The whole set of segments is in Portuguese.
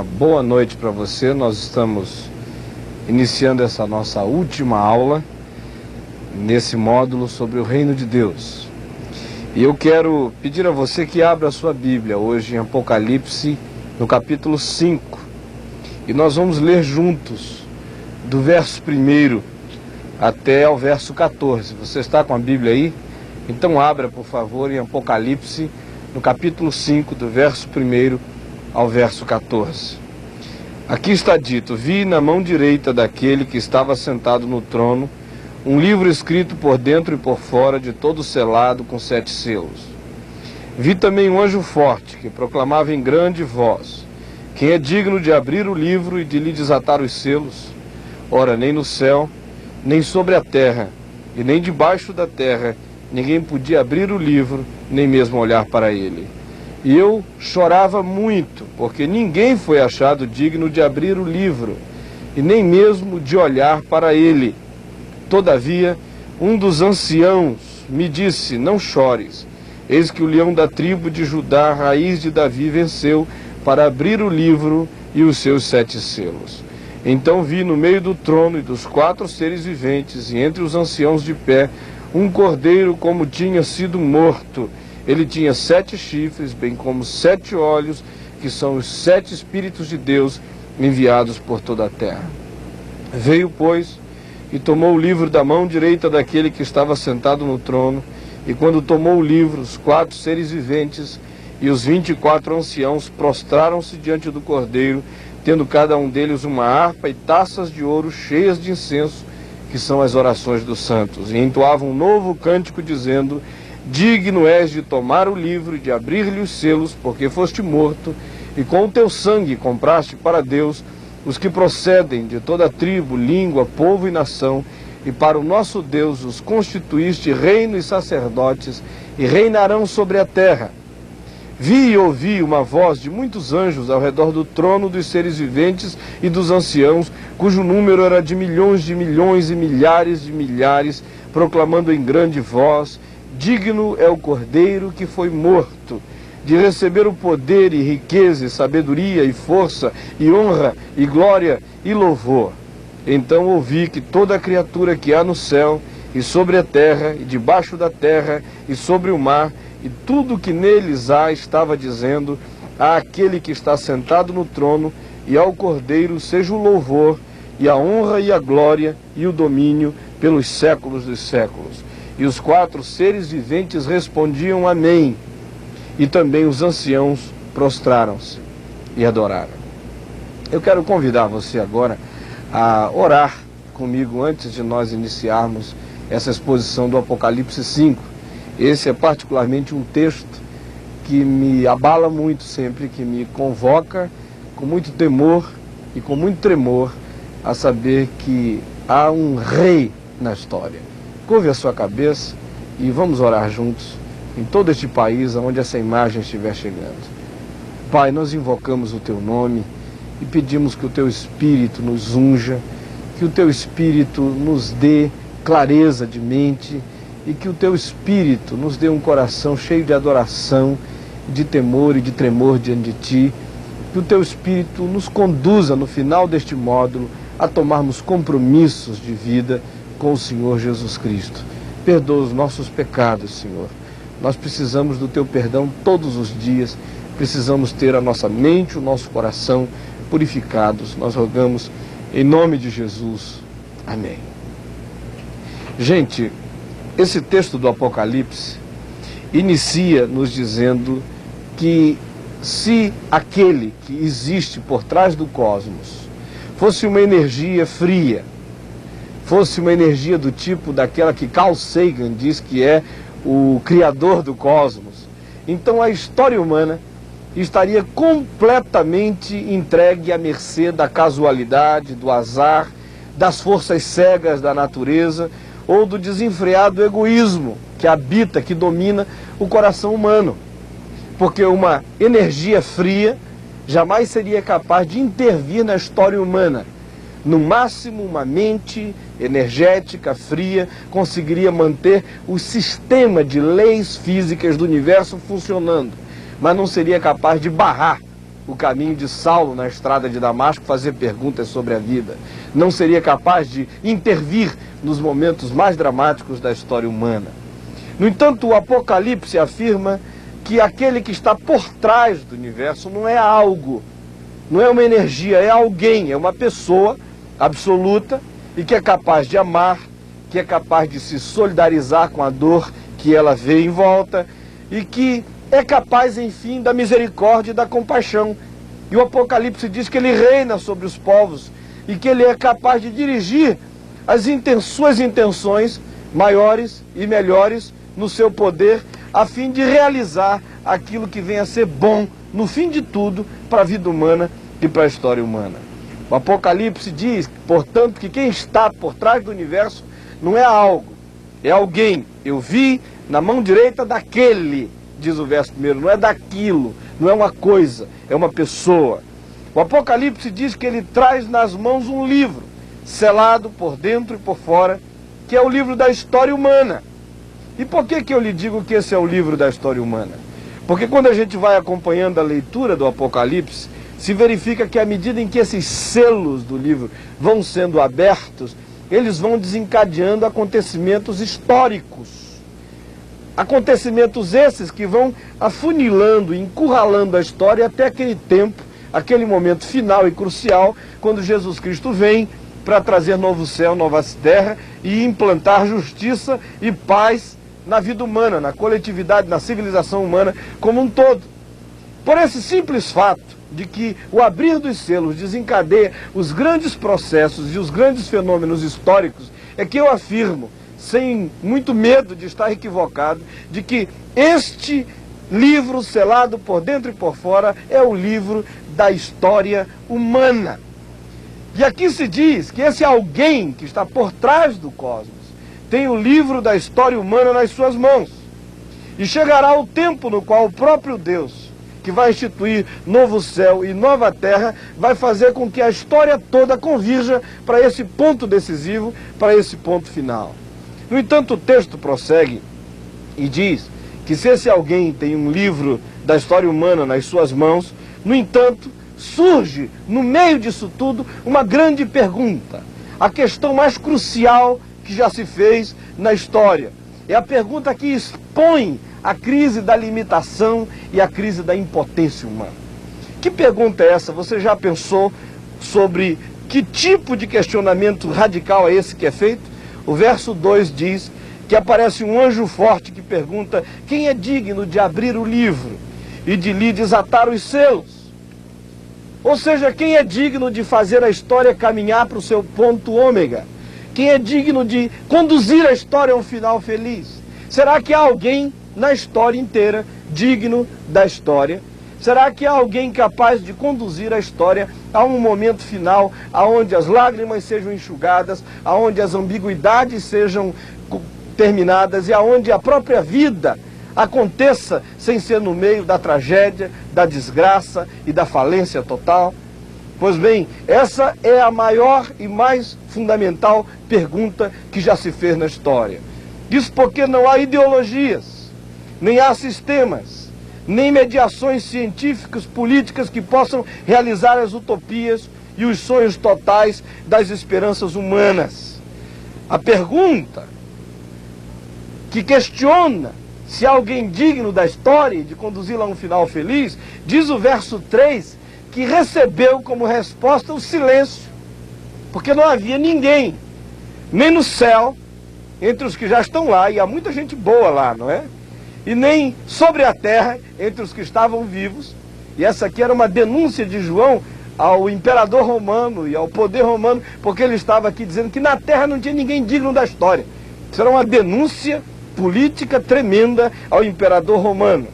Uma boa noite para você. Nós estamos iniciando essa nossa última aula nesse módulo sobre o Reino de Deus. E eu quero pedir a você que abra a sua Bíblia hoje em Apocalipse, no capítulo 5. E nós vamos ler juntos do verso 1 até ao verso 14. Você está com a Bíblia aí? Então abra, por favor, em Apocalipse, no capítulo 5, do verso 1 ao verso 14. Aqui está dito: vi na mão direita daquele que estava sentado no trono um livro escrito por dentro e por fora, de todo selado com 7 selos. Vi também um anjo forte que proclamava em grande voz: quem é digno de abrir o livro e de lhe desatar os selos? Ora, nem no céu, nem sobre a terra, e nem debaixo da terra, ninguém podia abrir o livro, nem mesmo olhar para ele. E eu chorava muito, porque ninguém foi achado digno de abrir o livro, e nem mesmo de olhar para ele. Todavia, um dos anciãos me disse: não chores, eis que o leão da tribo de Judá, raiz de Davi, venceu para abrir o livro e os seus 7 selos. Então vi no meio do trono e dos 4 seres viventes, e entre os anciãos de pé, um cordeiro como tinha sido morto. Ele tinha 7 chifres, bem como 7 olhos, que são os 7 Espíritos de Deus enviados por toda a terra. Veio, pois, e tomou o livro da mão direita daquele que estava sentado no trono, e quando tomou o livro, os 4 seres viventes e os 24 anciãos prostraram-se diante do cordeiro, tendo cada um deles uma harpa e taças de ouro cheias de incenso, que são as orações dos santos, e entoavam um novo cântico, dizendo: digno és de tomar o livro e de abrir-lhe os selos, porque foste morto, e com o teu sangue compraste para Deus os que procedem de toda tribo, língua, povo e nação, e para o nosso Deus os constituíste reino e sacerdotes, e reinarão sobre a terra. Vi e ouvi uma voz de muitos anjos ao redor do trono dos seres viventes e dos anciãos, cujo número era de milhões e milhares de milhares, proclamando em grande voz: digno é o cordeiro que foi morto, de receber o poder e riqueza e sabedoria e força e honra e glória e louvor. Então ouvi que toda criatura que há no céu e sobre a terra e debaixo da terra e sobre o mar e tudo que neles há estava dizendo: àquele que está sentado no trono e ao Cordeiro seja o louvor e a honra e a glória e o domínio pelos séculos dos séculos. E os 4 seres viventes respondiam: amém. E também os anciãos prostraram-se e adoraram. Eu quero convidar você agora a orar comigo antes de nós iniciarmos essa exposição do Apocalipse 5. Esse é particularmente um texto que me abala muito sempre, que me convoca com muito temor e com muito tremor a saber que há um rei na história. Curve a sua cabeça e vamos orar juntos em todo este país onde essa imagem estiver chegando. Pai, nós invocamos o Teu nome e pedimos que o Teu Espírito nos unja, que o Teu Espírito nos dê clareza de mente e que o Teu Espírito nos dê um coração cheio de adoração, de temor e de tremor diante de Ti. Que o Teu Espírito nos conduza no final deste módulo a tomarmos compromissos de vida com o Senhor Jesus Cristo. Perdoa os nossos pecados, Senhor. Nós precisamos do Teu perdão todos os dias. Precisamos ter a nossa mente, o nosso coração purificados. Nós rogamos em nome de Jesus. Amém. Gente, esse texto do Apocalipse inicia nos dizendo que se aquele que existe por trás do cosmos fosse uma energia fria, fosse uma energia do tipo daquela que Carl Sagan diz que é o criador do cosmos, então a história humana estaria completamente entregue à mercê da casualidade, do azar, das forças cegas da natureza ou do desenfreado egoísmo que habita, que domina o coração humano. Porque uma energia fria jamais seria capaz de intervir na história humana. No máximo, uma mente energética, fria, conseguiria manter o sistema de leis físicas do universo funcionando, mas não seria capaz de barrar o caminho de Saulo na estrada de Damasco, fazer perguntas sobre a vida. Não seria capaz de intervir nos momentos mais dramáticos da história humana. No entanto, o Apocalipse afirma que aquele que está por trás do universo não é algo, não é uma energia, é alguém, é uma pessoa absoluta e que é capaz de amar, que é capaz de se solidarizar com a dor que ela vê em volta e que é capaz, enfim, da misericórdia e da compaixão. E o Apocalipse diz que ele reina sobre os povos e que ele é capaz de dirigir suas intenções maiores e melhores no seu poder, a fim de realizar aquilo que vem a ser bom, no fim de tudo, para a vida humana e para a história humana. O Apocalipse diz, portanto, que quem está por trás do universo não é algo, é alguém. Eu vi na mão direita daquele, diz o verso primeiro, não é daquilo, não é uma coisa, é uma pessoa. O Apocalipse diz que ele traz nas mãos um livro, selado por dentro e por fora, que é o livro da história humana. E por que eu lhe digo que esse é o livro da história humana? Porque quando a gente vai acompanhando a leitura do Apocalipse, se verifica que à medida em que esses selos do livro vão sendo abertos, eles vão desencadeando acontecimentos históricos. Acontecimentos esses que vão afunilando, encurralando a história até aquele tempo, aquele momento final e crucial, quando Jesus Cristo vem para trazer novo céu, nova terra e implantar justiça e paz na vida humana, na coletividade, na civilização humana como um todo. Por esse simples fato de que o abrir dos selos desencadeia os grandes processos e os grandes fenômenos históricos, é que eu afirmo, sem muito medo de estar equivocado, de que este livro selado por dentro e por fora é o livro da história humana. E aqui se diz que esse alguém que está por trás do cosmos tem o livro da história humana nas suas mãos. E chegará o tempo no qual o próprio Deus, que vai instituir novo céu e nova terra, vai fazer com que a história toda convirja para esse ponto decisivo, para esse ponto final. No entanto, o texto prossegue e diz que se esse alguém tem um livro da história humana nas suas mãos, no entanto, surge no meio disso tudo uma grande pergunta, a questão mais crucial que já se fez na história. É a pergunta que expõe a crise da limitação e a crise da impotência humana. Que pergunta é essa? Você já pensou sobre que tipo de questionamento radical é esse que é feito? O verso 2 diz que aparece um anjo forte que pergunta: quem é digno de abrir o livro e de lhe desatar os selos? Ou seja, quem é digno de fazer a história caminhar para o seu ponto ômega? Quem é digno de conduzir a história a um final feliz? Será que há alguém na história inteira digno da história? Será que há alguém capaz de conduzir a história a um momento final, aonde as lágrimas sejam enxugadas, aonde as ambiguidades sejam terminadas e aonde a própria vida aconteça sem ser no meio da tragédia, da desgraça e da falência total? Pois bem, essa é a maior e mais fundamental pergunta que já se fez na história. Isso porque não há ideologias, nem há sistemas, nem mediações científicas, políticas que possam realizar as utopias e os sonhos totais das esperanças humanas. A pergunta que questiona se há alguém digno da história e de conduzi-la a um final feliz, diz o verso 3, que recebeu como resposta o silêncio, porque não havia ninguém, nem no céu, entre os que já estão lá, e há muita gente boa lá, não é? E nem sobre a terra, entre os que estavam vivos. E essa aqui era uma denúncia de João ao imperador romano e ao poder romano, porque ele estava aqui dizendo que na terra não tinha ninguém digno da história. Isso era uma denúncia política tremenda ao imperador romano.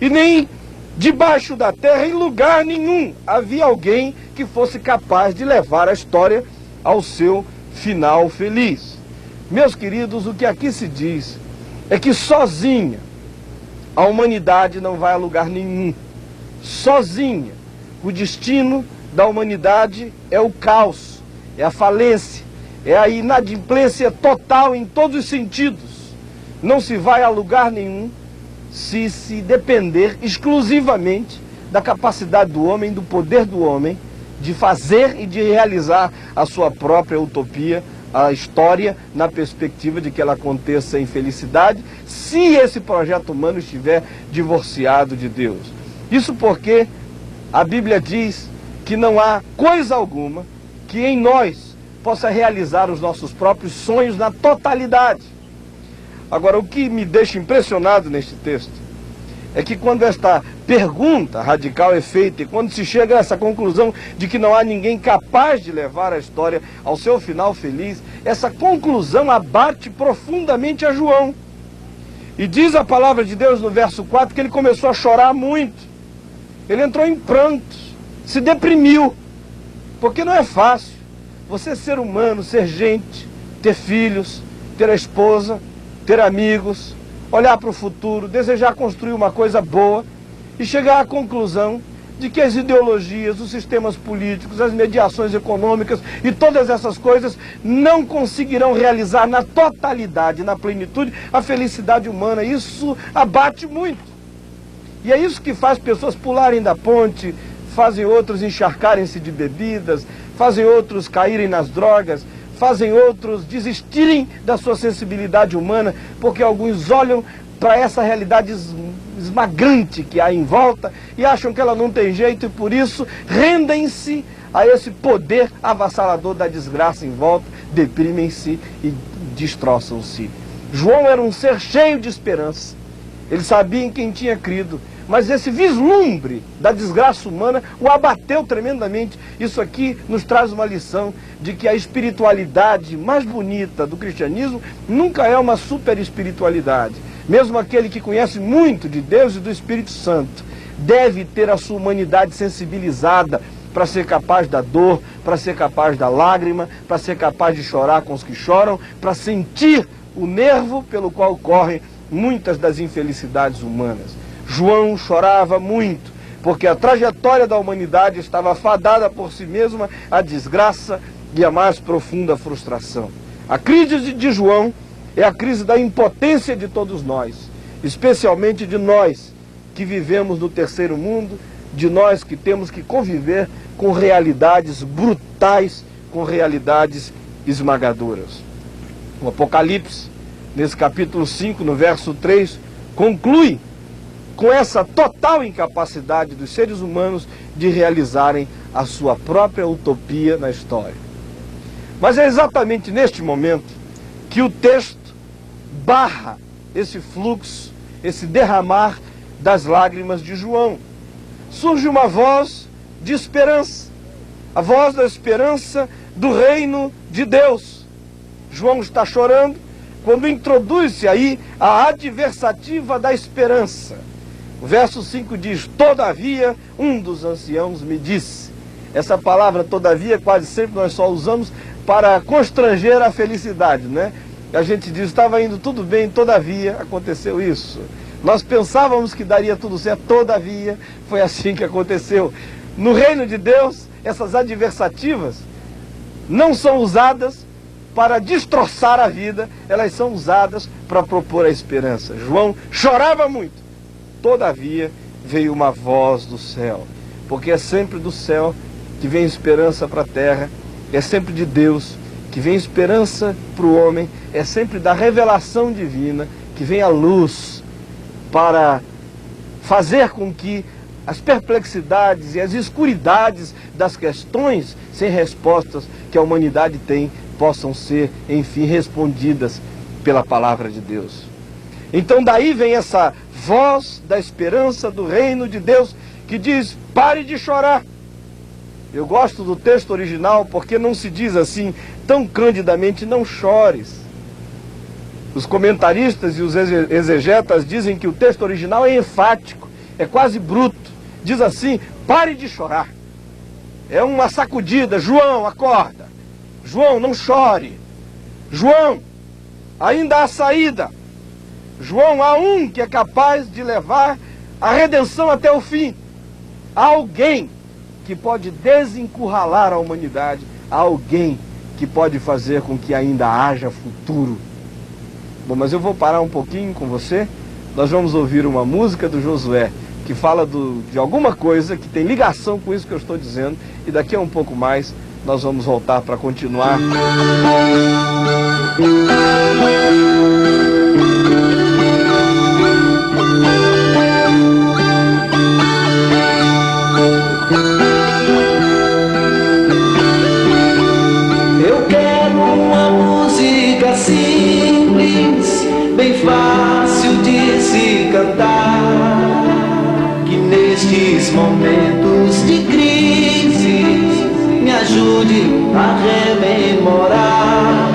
E nem debaixo da terra, em lugar nenhum, havia alguém que fosse capaz de levar a história ao seu final feliz. Meus queridos, o que aqui se diz é que sozinha a humanidade não vai a lugar nenhum. Sozinha, o destino da humanidade é o caos, é a falência, é a inadimplência total em todos os sentidos. Não se vai a lugar nenhum se depender exclusivamente da capacidade do homem, do poder do homem, de fazer e de realizar a sua própria utopia, a história, na perspectiva de que ela aconteça em felicidade, se esse projeto humano estiver divorciado de Deus. Isso porque a Bíblia diz que não há coisa alguma que em nós possa realizar os nossos próprios sonhos na totalidade. Agora, o que me deixa impressionado neste texto é que quando esta pergunta radical é feita e quando se chega a essa conclusão de que não há ninguém capaz de levar a história ao seu final feliz, essa conclusão abate profundamente a João. E diz a palavra de Deus no verso 4 que ele começou a chorar muito. Ele entrou em prantos, se deprimiu, porque não é fácil você ser humano, ser gente, ter filhos, ter a esposa, ter amigos, olhar para o futuro, desejar construir uma coisa boa e chegar à conclusão de que as ideologias, os sistemas políticos, as mediações econômicas e todas essas coisas não conseguirão realizar na totalidade, na plenitude, a felicidade humana. Isso abate muito. E é isso que faz pessoas pularem da ponte, fazem outros encharcarem-se de bebidas, fazem outros caírem nas drogas, fazem outros desistirem da sua sensibilidade humana, porque alguns olham para essa realidade esmagante que há em volta e acham que ela não tem jeito e por isso rendem-se a esse poder avassalador da desgraça em volta, deprimem-se e destroçam-se. João era um ser cheio de esperança. Ele sabia em quem tinha crido, mas esse vislumbre da desgraça humana o abateu tremendamente. Isso aqui nos traz uma lição de que a espiritualidade mais bonita do cristianismo nunca é uma super espiritualidade. Mesmo aquele que conhece muito de Deus e do Espírito Santo deve ter a sua humanidade sensibilizada para ser capaz da dor, para ser capaz da lágrima, para ser capaz de chorar com os que choram, para sentir o nervo pelo qual correm muitas das infelicidades humanas. João chorava muito, porque a trajetória da humanidade estava fadada por si mesma à desgraça e à mais profunda frustração. A crise de João é a crise da impotência de todos nós, especialmente de nós que vivemos no terceiro mundo, de nós que temos que conviver com realidades brutais, com realidades esmagadoras. O Apocalipse, nesse capítulo 5, no verso 3, conclui com essa total incapacidade dos seres humanos de realizarem a sua própria utopia na história. Mas é exatamente neste momento que o texto barra esse fluxo, esse derramar das lágrimas de João. Surge uma voz de esperança, a voz da esperança do reino de Deus. João está chorando quando introduz-se aí a adversativa da esperança. O verso 5 diz: todavia um dos anciãos me disse. Essa palavra todavia quase sempre nós só usamos para constranger a felicidade, né? A gente diz, estava indo tudo bem, todavia aconteceu isso. Nós pensávamos que daria tudo certo, todavia foi assim que aconteceu. No reino de Deus, essas adversativas não são usadas para destroçar a vida, elas são usadas para propor a esperança. João chorava muito. Todavia veio uma voz do céu, porque é sempre do céu que vem esperança para a terra, é sempre de Deus que vem esperança para o homem, é sempre da revelação divina que vem a luz para fazer com que as perplexidades e as escuridades das questões sem respostas que a humanidade tem possam ser, enfim, respondidas pela palavra de Deus. Então daí vem essa voz da esperança do reino de Deus que diz: pare de chorar. Eu gosto do texto original porque não se diz assim tão candidamente, não chores. Os comentaristas e os exegetas dizem que o texto original é enfático, é quase bruto. Diz assim: pare de chorar. É uma sacudida. João, acorda. João, não chore. João, ainda há saída. João, há um que é capaz de levar a redenção até o fim. Há alguém que pode desencurralar a humanidade. Há alguém que pode fazer com que ainda haja futuro. Bom, mas eu vou parar um pouquinho com você. Nós vamos ouvir uma música do Josué, que fala de alguma coisa que tem ligação com isso que eu estou dizendo, e daqui a um pouco mais nós vamos voltar para continuar. Eu quero uma música simples, bem fácil de se cantar, que nestes momentos de crise me ajude a rememorar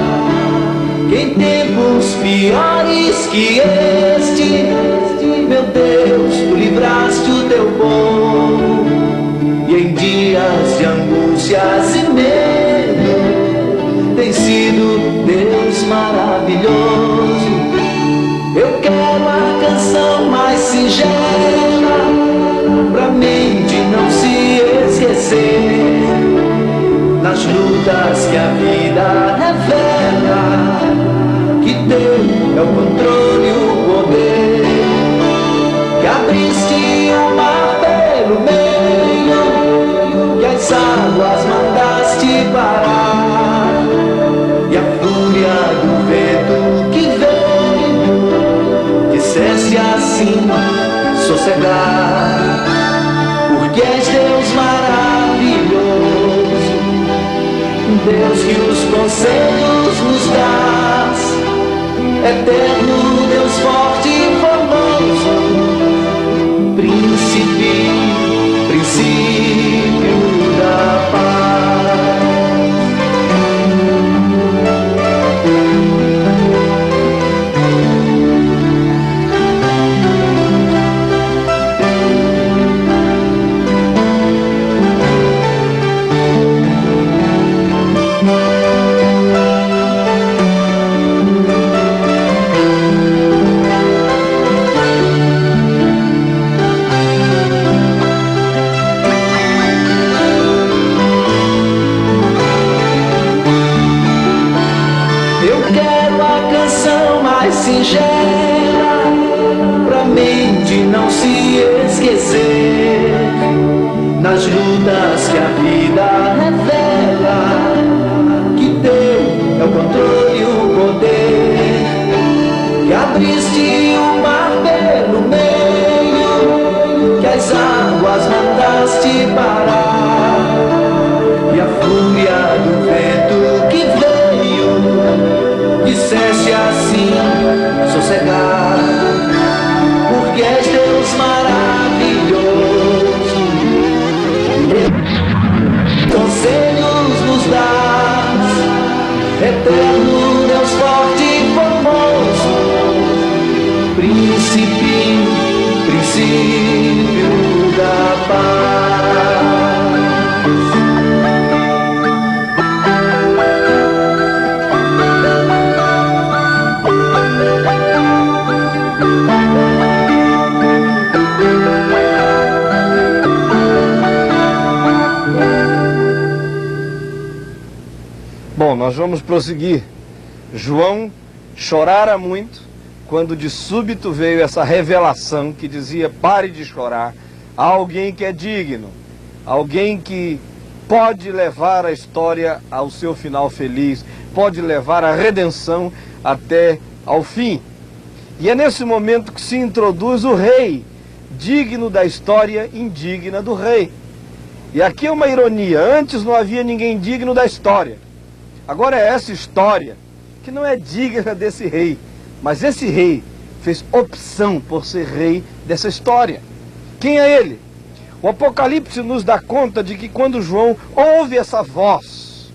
que em tempos piores que este, meu Deus, tu livraste o teu povo, e em dias de angústias e medo tem sido Deus maravilhoso. Eu quero a canção mais singela, pra mente não se esquecer, nas lutas que a vida revela, que teu é o controle e o poder, que abriste o mar pelo meio, que as águas mandaste parar, e a fúria do vento que veio disseste assim sossegar, porque és Deus maravilhoso, Deus que os conselhos nos dás, eterno Deus forte e famoso, princípio da paz. Singela, pra mente não se esquecer, nas lutas que a vida revela, que teu é o controle e o poder, que abriste o mar pelo meio, que as águas mandaste parar, e a fúria do vento que veio disseste assim sossegar, porque és Deus maravilhoso, conselhos nos dás, eterno Deus forte e famoso, princípio da paz. Bom, nós vamos prosseguir. João chorara muito quando de súbito veio essa revelação que dizia: pare de chorar, há alguém que é digno, alguém que pode levar a história ao seu final feliz, pode levar a redenção até ao fim. E é nesse momento que se introduz o rei, digno da história, indigna do rei. E aqui é uma ironia: antes não havia ninguém digno da história. Agora é essa história que não é digna desse rei, mas esse rei fez opção por ser rei dessa história. Quem é ele? O Apocalipse nos dá conta de que quando João ouve essa voz,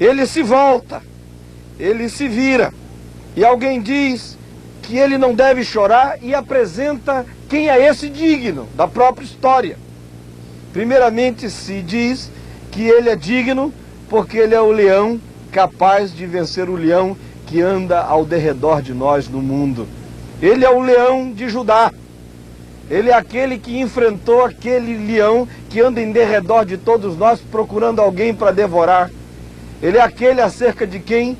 ele se volta, ele se vira, e alguém diz que ele não deve chorar e apresenta quem é esse digno da própria história. Primeiramente se diz que ele é digno porque ele é o leão capaz de vencer o leão que anda ao derredor de nós no mundo. Ele é o leão de Judá. Ele é aquele que enfrentou aquele leão que anda em derredor de todos nós procurando alguém para devorar. Ele é aquele acerca de quem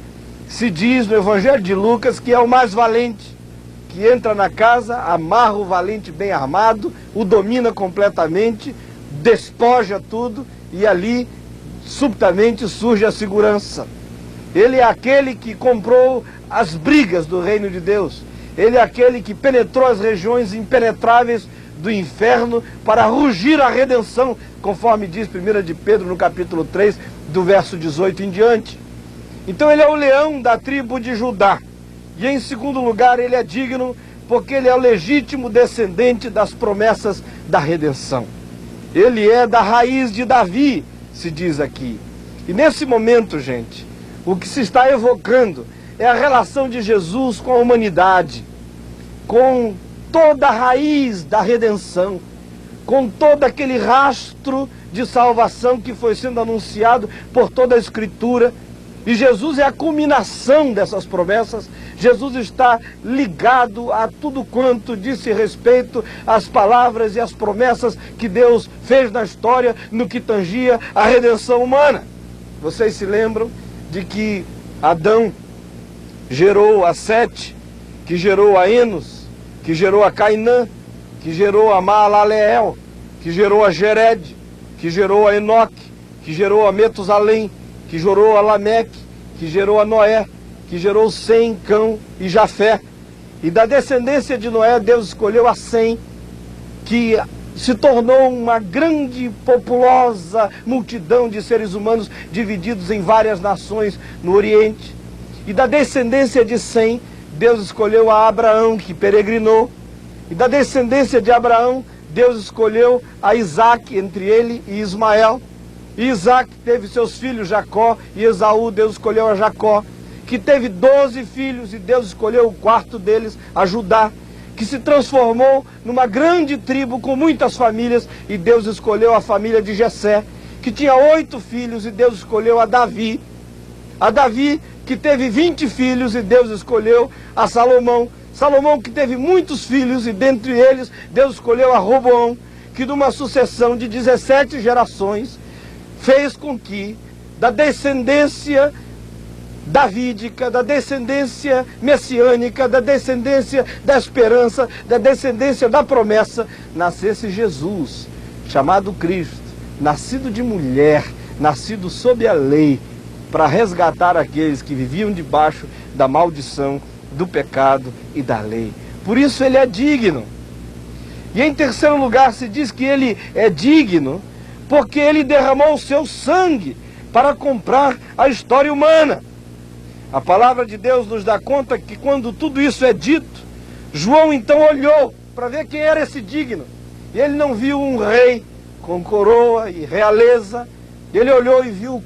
se diz no Evangelho de Lucas que é o mais valente, que entra na casa, amarra o valente bem armado, o domina completamente, despoja tudo e ali subitamente surge a segurança. Ele é aquele que comprou as brigas do reino de Deus. Ele é aquele que penetrou as regiões impenetráveis do inferno para rugir a redenção, conforme diz 1 de Pedro no capítulo 3, do verso 18 em diante. Então ele é o leão da tribo de Judá. E em segundo lugar, ele é digno porque ele é o legítimo descendente das promessas da redenção. Ele é da raiz de Davi, se diz aqui. E nesse momento, gente, o que se está evocando é a relação de Jesus com a humanidade, com toda a raiz da redenção, com todo aquele rastro de salvação que foi sendo anunciado por toda a Escritura. E Jesus é a culminação dessas promessas. Jesus está ligado a tudo quanto disse respeito às palavras e às promessas que Deus fez na história no que tangia a redenção humana. Vocês se lembram de que Adão gerou a Sete, que gerou a Enos, que gerou a Cainã, que gerou a Maalaleel, que gerou a Jered, que gerou a Enoque, que gerou a Metusalém, que gerou a Lameque, que gerou a Noé, que gerou Sem, Cão e Jafé. E da descendência de Noé, Deus escolheu a Sem, que se tornou uma grande, populosa multidão de seres humanos divididos em várias nações no Oriente. E da descendência de Sem, Deus escolheu a Abraão, que peregrinou. E da descendência de Abraão, Deus escolheu a Isaac, entre ele e Ismael. E Isaac teve seus filhos Jacó e Esaú, Deus escolheu a Jacó, que teve 12 filhos e Deus escolheu o quarto deles, a Judá, que se transformou numa grande tribo com muitas famílias e Deus escolheu a família de Jessé, que tinha 8 filhos e Deus escolheu a Davi, que teve 20 filhos e Deus escolheu a Salomão, Salomão que teve muitos filhos e dentre eles Deus escolheu a Roboão, que numa sucessão de 17 gerações fez com que da descendência davídica, da descendência messiânica, da descendência da esperança, da descendência da promessa, nascesse Jesus, chamado Cristo, nascido de mulher, nascido sob a lei, para resgatar aqueles que viviam debaixo da maldição, do pecado e da lei. Por isso ele é digno. E em terceiro lugar se diz que ele é digno porque ele derramou o seu sangue para comprar a história humana. A palavra de Deus nos dá conta que quando tudo isso é dito, João então olhou para ver quem era esse digno. E ele não viu um rei com coroa e realeza, ele olhou e viu o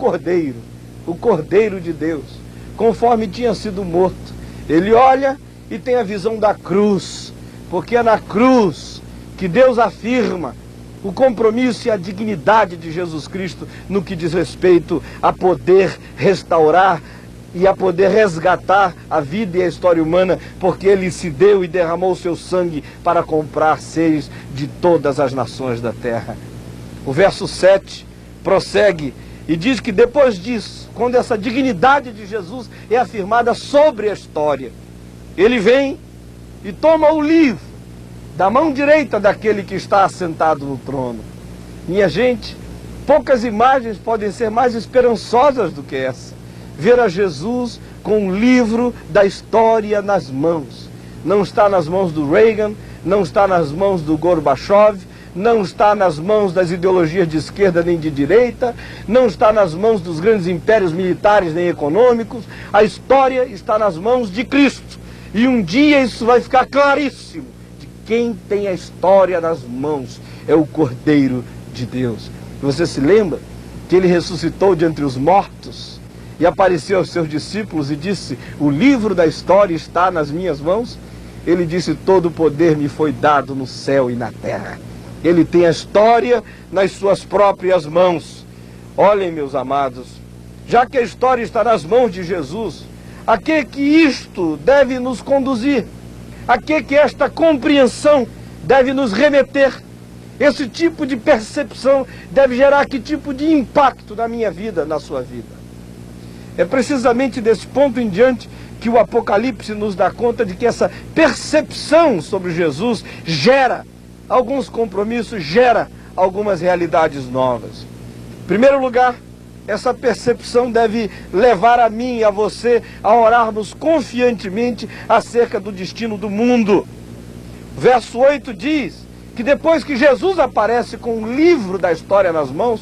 Cordeiro de Deus, conforme tinha sido morto. Ele olha e tem a visão da cruz, porque é na cruz que Deus afirma o compromisso e a dignidade de Jesus Cristo no que diz respeito a poder restaurar e a poder resgatar a vida e a história humana, porque ele se deu e derramou o seu sangue para comprar seres de todas as nações da terra. O verso 7 prossegue e diz que depois disso, quando essa dignidade de Jesus é afirmada sobre a história, ele vem e toma o livro da mão direita daquele que está assentado no trono. Minha gente, poucas imagens podem ser mais esperançosas do que essa. Ver a Jesus com o livro da história nas mãos. Não está nas mãos do Reagan, não está nas mãos do Gorbachev, não está nas mãos das ideologias de esquerda nem de direita, não está nas mãos dos grandes impérios militares nem econômicos. A história está nas mãos de Cristo. E um dia isso vai ficar claríssimo. Quem tem a história nas mãos é o Cordeiro de Deus. Você se lembra que ele ressuscitou de entre os mortos e apareceu aos seus discípulos e disse: o livro da história está nas minhas mãos? Ele disse: todo o poder me foi dado no céu e na terra. Ele tem a história nas suas próprias mãos. Olhem, meus amados, já que a história está nas mãos de Jesus, a que isto deve nos conduzir? A que esta compreensão deve nos remeter? Esse tipo de percepção deve gerar que tipo de impacto na minha vida, na sua vida? É precisamente desse ponto em diante que o Apocalipse nos dá conta de que essa percepção sobre Jesus gera alguns compromissos, gera algumas realidades novas. Em primeiro lugar, essa percepção deve levar a mim e a você a orarmos confiantemente acerca do destino do mundo. Verso 8 diz que depois que Jesus aparece com o livro da história nas mãos,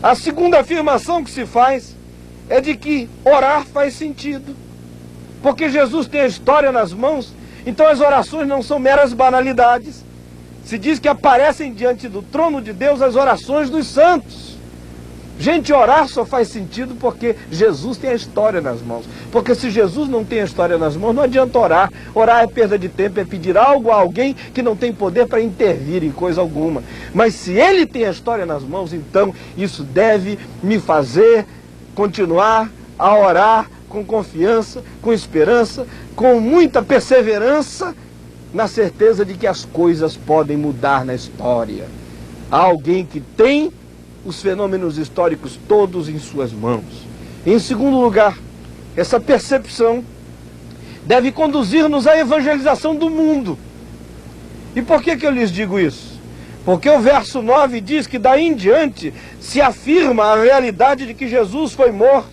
a segunda afirmação que se faz é de que orar faz sentido. Porque Jesus tem a história nas mãos, então as orações não são meras banalidades. Se diz que aparecem diante do trono de Deus as orações dos santos. Gente, orar só faz sentido porque Jesus tem a história nas mãos. Porque se Jesus não tem a história nas mãos, não adianta orar. Orar é perda de tempo, é pedir algo a alguém que não tem poder para intervir em coisa alguma. Mas se Ele tem a história nas mãos, então isso deve me fazer continuar a orar com confiança, com esperança, com muita perseverança, na certeza de que as coisas podem mudar na história. Há alguém que tem os fenômenos históricos todos em suas mãos. Em segundo lugar, essa percepção deve conduzir-nos à evangelização do mundo. E por que eu lhes digo isso? Porque o verso 9 diz que daí em diante se afirma a realidade de que Jesus foi morto,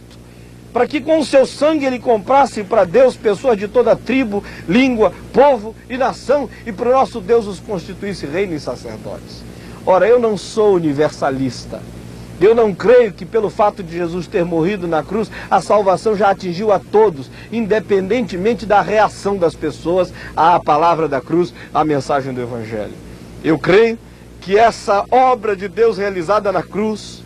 para que com o seu sangue ele comprasse para Deus pessoas de toda tribo, língua, povo e nação, e para o nosso Deus os constituísse reino e sacerdotes. Ora, eu não sou universalista. Eu não creio que pelo fato de Jesus ter morrido na cruz, a salvação já atingiu a todos, independentemente da reação das pessoas à palavra da cruz, à mensagem do Evangelho. Eu creio que essa obra de Deus realizada na cruz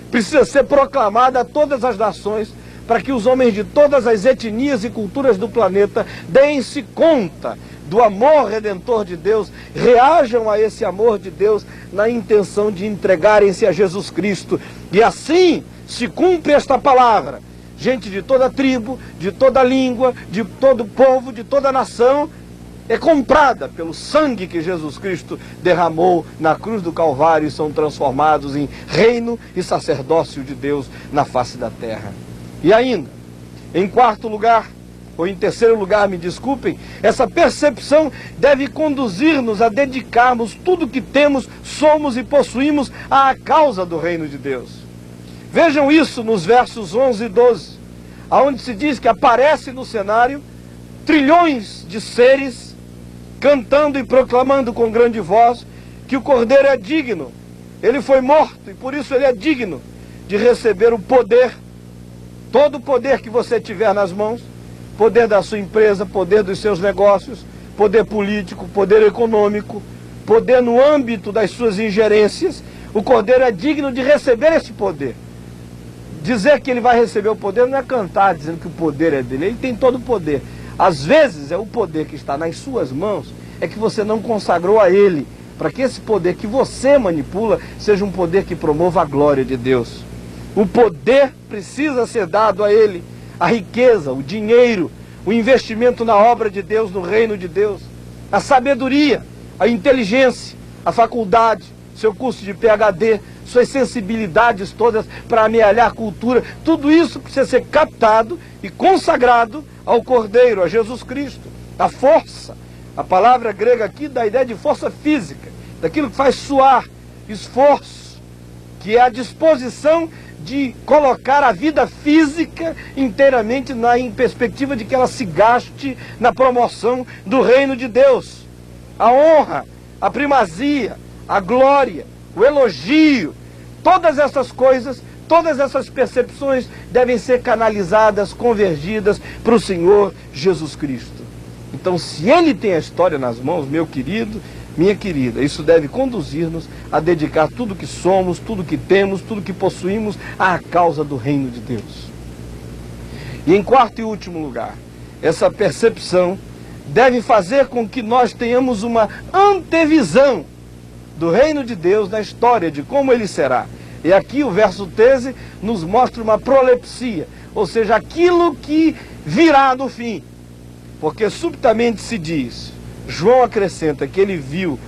precisa ser proclamada a todas as nações, para que os homens de todas as etnias e culturas do planeta deem-se conta do amor redentor de Deus, reajam a esse amor de Deus na intenção de entregarem-se a Jesus Cristo. E assim se cumpre esta palavra. Gente de toda tribo, de toda língua, de todo povo, de toda nação, é comprada pelo sangue que Jesus Cristo derramou na cruz do Calvário e são transformados em reino e sacerdócio de Deus na face da terra. E ainda, em quarto lugar, ou em terceiro lugar, me desculpem, essa percepção deve conduzir-nos a dedicarmos tudo que temos, somos e possuímos à causa do reino de Deus. Vejam isso nos versos 11 e 12, onde se diz que aparece no cenário trilhões de seres cantando e proclamando com grande voz que o Cordeiro é digno. Ele foi morto e por isso ele é digno de receber o poder, todo o poder que você tiver nas mãos, poder da sua empresa, poder dos seus negócios, poder político, poder econômico, poder no âmbito das suas ingerências. O Cordeiro é digno de receber esse poder. Dizer que ele vai receber o poder não é cantar dizendo que o poder é dele, ele tem todo o poder. Às vezes é o poder que está nas suas mãos, é que você não consagrou a ele, para que esse poder que você manipula seja um poder que promova a glória de Deus. O poder precisa ser dado a ele, a riqueza, o dinheiro, o investimento na obra de Deus, no reino de Deus, a sabedoria, a inteligência, a faculdade, seu curso de PhD, suas sensibilidades todas para amealhar a cultura, tudo isso precisa ser captado e consagrado ao Cordeiro, a Jesus Cristo. A força, a palavra grega aqui dá a ideia de força física, daquilo que faz suar, esforço, que é a disposição de colocar a vida física inteiramente em perspectiva de que ela se gaste na promoção do reino de Deus. A honra, a primazia, a glória, o elogio, todas essas coisas, todas essas percepções devem ser canalizadas, convergidas para o Senhor Jesus Cristo. Então, se Ele tem a história nas mãos, meu querido, minha querida, isso deve conduzir-nos a dedicar tudo que somos, tudo que temos, tudo que possuímos à causa do reino de Deus. E em quarto e último lugar, essa percepção deve fazer com que nós tenhamos uma antevisão do reino de Deus na história, de como ele será. E aqui o verso 13 nos mostra uma prolepsia, ou seja, aquilo que virá no fim. Porque subitamente se diz, João acrescenta que ele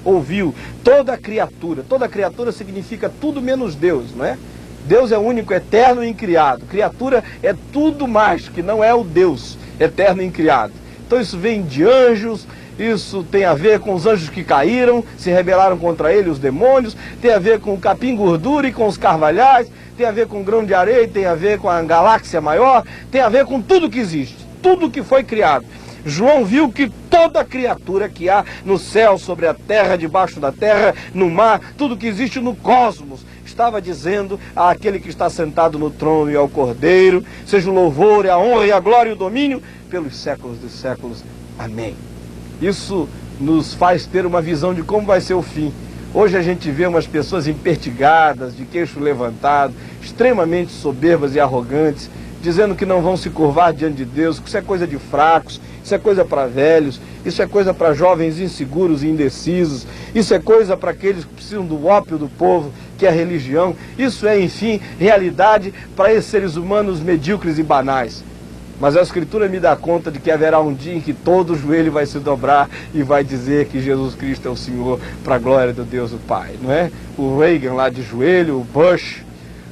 ouviu toda a criatura significa tudo menos Deus, não é? Deus é o único, eterno e incriado. Criatura é tudo mais, que não é o Deus. eterno e incriado. Então isso vem de anjos, isso tem a ver com os anjos que caíram, se rebelaram contra ele, os demônios, tem a ver com o capim gordura e com os carvalhais, tem a ver com o grão de areia, tem a ver com a galáxia maior, tem a ver com tudo que existe, tudo que foi criado. João viu que toda criatura que há no céu, sobre a terra, debaixo da terra, no mar, tudo que existe no cosmos, estava dizendo àquele que está sentado no trono e ao Cordeiro, seja o louvor, a honra e a glória e o domínio pelos séculos dos séculos. Amém. Isso nos faz ter uma visão de como vai ser o fim. Hoje a gente vê umas pessoas empertigadas, de queixo levantado, extremamente soberbas e arrogantes, dizendo que não vão se curvar diante de Deus, que isso é coisa de fracos, isso é coisa para velhos, isso é coisa para jovens inseguros e indecisos, isso é coisa para aqueles que precisam do ópio do povo, que é a religião, isso é, enfim, realidade para esses seres humanos medíocres e banais. Mas a Escritura me dá conta de que haverá um dia em que todo joelho vai se dobrar e vai dizer que Jesus Cristo é o Senhor, para a glória do Deus o Pai, não é? O Reagan lá de joelho, o Bush,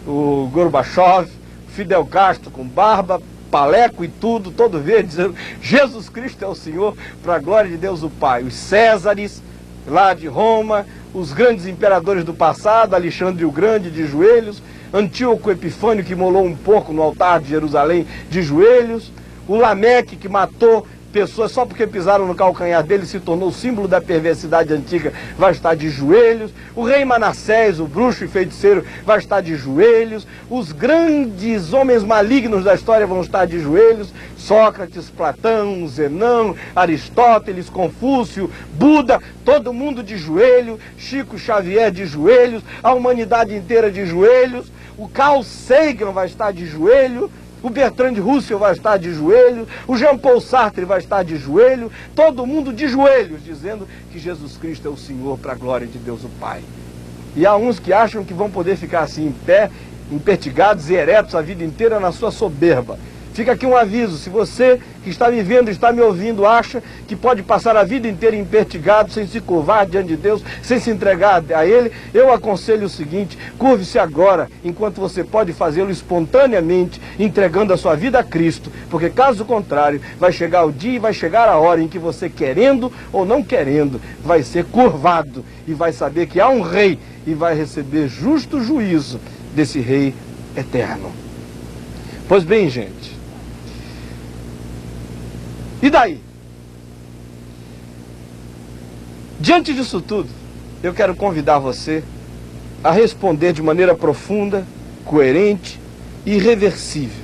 o Gorbachev, Fidel Castro com barba, paleco e tudo, todo verde, dizendo Jesus Cristo é o Senhor, para a glória de Deus o Pai. Os Césares lá de Roma, os grandes imperadores do passado, Alexandre o Grande de joelhos, Antíoco Epifânio que molou um porco no altar de Jerusalém de joelhos, o Lameque que matou pessoas só porque pisaram no calcanhar dele, se tornou símbolo da perversidade antiga, vai estar de joelhos, o rei Manassés, o bruxo e feiticeiro, vai estar de joelhos, os grandes homens malignos da história vão estar de joelhos, Sócrates, Platão, Zenão, Aristóteles, Confúcio, Buda, todo mundo de joelho, Chico Xavier de joelhos, a humanidade inteira de joelhos, o Carl Sagan vai estar de joelho, o Bertrand Russell vai estar de joelho, o Jean-Paul Sartre vai estar de joelho, todo mundo de joelhos, dizendo que Jesus Cristo é o Senhor, para a glória de Deus o Pai. E há uns que acham que vão poder ficar assim em pé, empertigados e eretos a vida inteira na sua soberba. Fica aqui um aviso: se você que está me vendo, está me ouvindo, acha que pode passar a vida inteira empertigado, sem se curvar diante de Deus, sem se entregar a Ele, eu aconselho o seguinte: curve-se agora, enquanto você pode fazê-lo espontaneamente, entregando a sua vida a Cristo, porque caso contrário, vai chegar o dia e vai chegar a hora em que você, querendo ou não querendo, vai ser curvado e vai saber que há um rei e vai receber justo juízo desse rei eterno. Pois bem, gente, e daí? Diante disso tudo, eu quero convidar você a responder de maneira profunda, coerente e irreversível.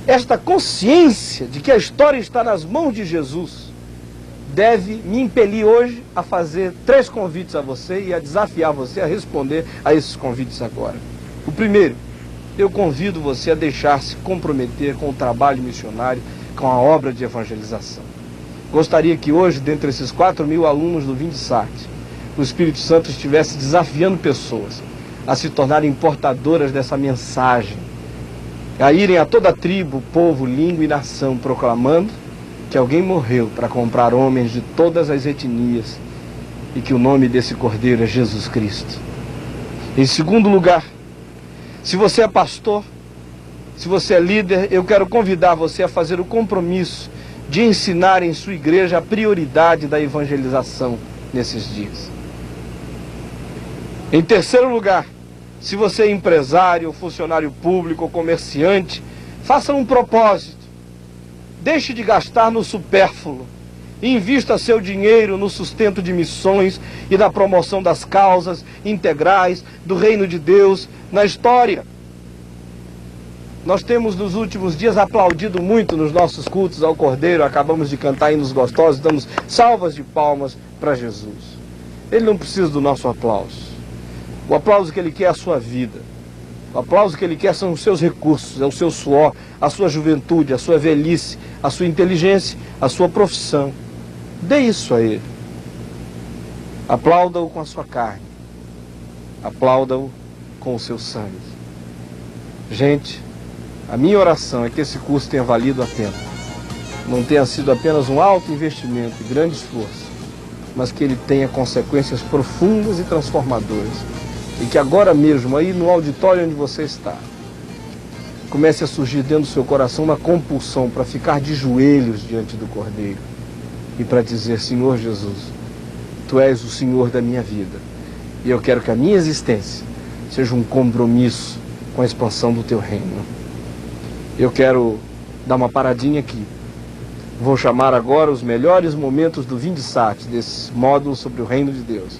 Esta consciência de que a história está nas mãos de Jesus deve me impelir hoje a fazer 3 convites a você e a desafiar você a responder a esses convites agora. O primeiro: eu convido você a deixar-se comprometer com o trabalho missionário, com a obra de evangelização. Gostaria que hoje, dentre esses 4.000 alunos do Vindesart, o Espírito Santo estivesse desafiando pessoas a se tornarem portadoras dessa mensagem, a irem a toda tribo, povo, língua e nação, proclamando que alguém morreu para comprar homens de todas as etnias e que o nome desse Cordeiro é Jesus Cristo. Em segundo lugar, se você é pastor, se você é líder, eu quero convidar você a fazer o compromisso de ensinar em sua igreja a prioridade da evangelização nesses dias. Em terceiro lugar, se você é empresário, funcionário público ou comerciante, faça um propósito. Deixe de gastar no supérfluo. Invista seu dinheiro no sustento de missões e na promoção das causas integrais do reino de Deus na história. Nós temos nos últimos dias aplaudido muito nos nossos cultos ao Cordeiro, acabamos de cantar hinos gostosos, damos salvas de palmas para Jesus. Ele não precisa do nosso aplauso. O aplauso que Ele quer é a sua vida. O aplauso que Ele quer são os seus recursos, é o seu suor, a sua juventude, a sua velhice, a sua inteligência, a sua profissão. Dê isso a Ele. Aplauda-o com a sua carne. Aplauda-o com o seu sangue. Gente, a minha oração é que esse curso tenha valido a pena. Não tenha sido apenas um alto investimento e grande esforço, mas que ele tenha consequências profundas e transformadoras. E que agora mesmo, aí no auditório onde você está, comece a surgir dentro do seu coração uma compulsão para ficar de joelhos diante do Cordeiro e para dizer: Senhor Jesus, Tu és o Senhor da minha vida, e eu quero que a minha existência seja um compromisso com a expansão do Teu reino. Eu quero dar uma paradinha aqui. Vou chamar agora os melhores momentos do Vinde Sat, desse módulo sobre o reino de Deus,